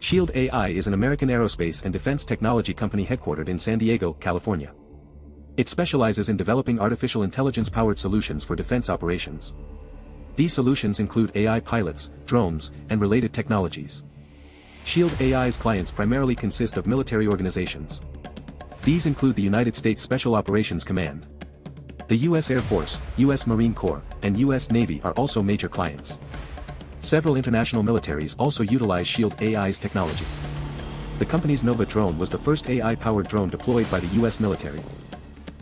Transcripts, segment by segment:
Shield AI is an American aerospace and defense technology company headquartered in San Diego, California. It specializes in developing artificial intelligence-powered solutions for defense operations. These solutions include AI pilots, drones, and related technologies. Shield AI's clients primarily consist of military organizations. These include the United States Special Operations Command. The U.S. Air Force, U.S. Marine Corps, and U.S. Navy are also major clients. Several international militaries also utilize Shield AI's technology. The company's Nova drone was the first AI-powered drone deployed by the U.S. military.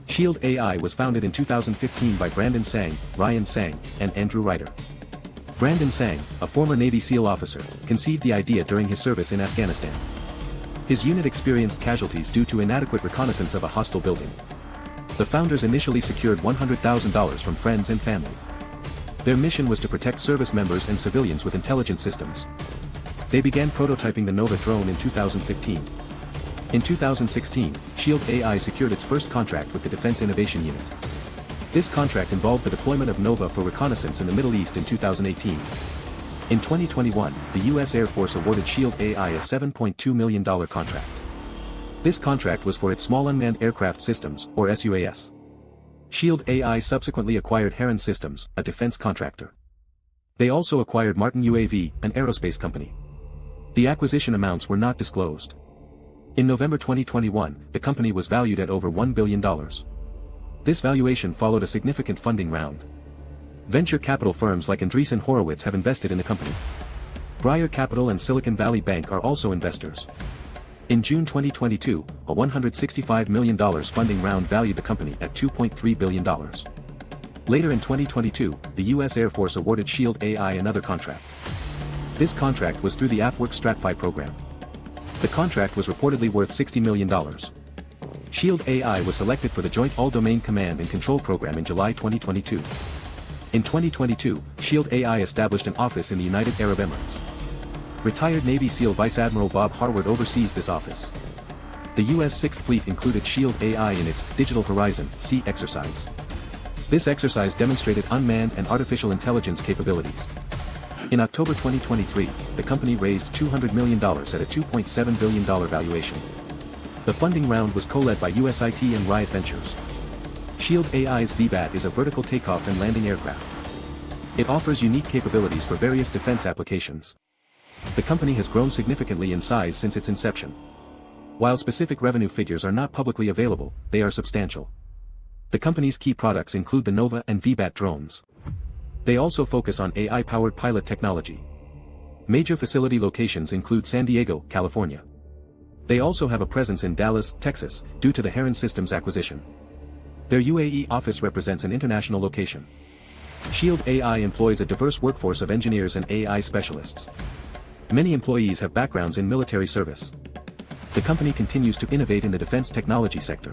Shield AI was founded in 2015 by Brandon Sang, Ryan Sang, and Andrew Ryder. Brandon Sang, a former Navy SEAL officer, conceived the idea during his service in Afghanistan. His unit experienced casualties due to inadequate reconnaissance of a hostile building. The founders initially secured $100,000 from friends and family. Their mission was to protect service members and civilians with intelligent systems. They began prototyping the Nova drone in 2015. In 2016, Shield AI secured its first contract with the Defense Innovation Unit. This contract involved the deployment of Nova for reconnaissance in the Middle East in 2018. In 2021, the U.S. Air Force awarded Shield AI a $7.2 million contract. This contract was for its Small Unmanned Aircraft Systems, or SUAS. Shield AI subsequently acquired Heron Systems, a defense contractor. They also acquired Martin UAV, an aerospace company. The acquisition amounts were not disclosed. In November 2021, the company was valued at over $1 billion. This valuation followed a significant funding round. Venture capital firms like Andreessen Horowitz have invested in the company. Briar Capital and Silicon Valley Bank are also investors. In June 2022, a $165 million funding round valued the company at $2.3 billion. Later in 2022, the U.S. Air Force awarded Shield AI another contract. This contract was through the AFWERX StratFi program. The contract was reportedly worth $60 million. Shield AI was selected for the Joint All-Domain Command and Control program in July 2022. In 2022, Shield AI established an office in the United Arab Emirates. Retired Navy SEAL Vice Admiral Bob Harward oversees this office. The U.S. 6th Fleet included Shield AI in its Digital Horizon Sea exercise. This exercise demonstrated unmanned and artificial intelligence capabilities. In October 2023, the company raised $200 million at a $2.7 billion valuation. The funding round was co-led by USIT and Riot Ventures. Shield AI's VBAT is a vertical takeoff and landing aircraft. It offers unique capabilities for various defense applications. The company has grown significantly in size since its inception. While specific revenue figures are not publicly available, they are substantial. The company's key products include the Nova and VBAT drones. They also focus on AI-powered pilot technology. Major facility locations include San Diego, California. They also have a presence in Dallas, Texas, due to the Heron Systems acquisition. Their UAE office represents an international location. Shield AI employs a diverse workforce of engineers and AI specialists. Many employees have backgrounds in military service. The company continues to innovate in the defense technology sector.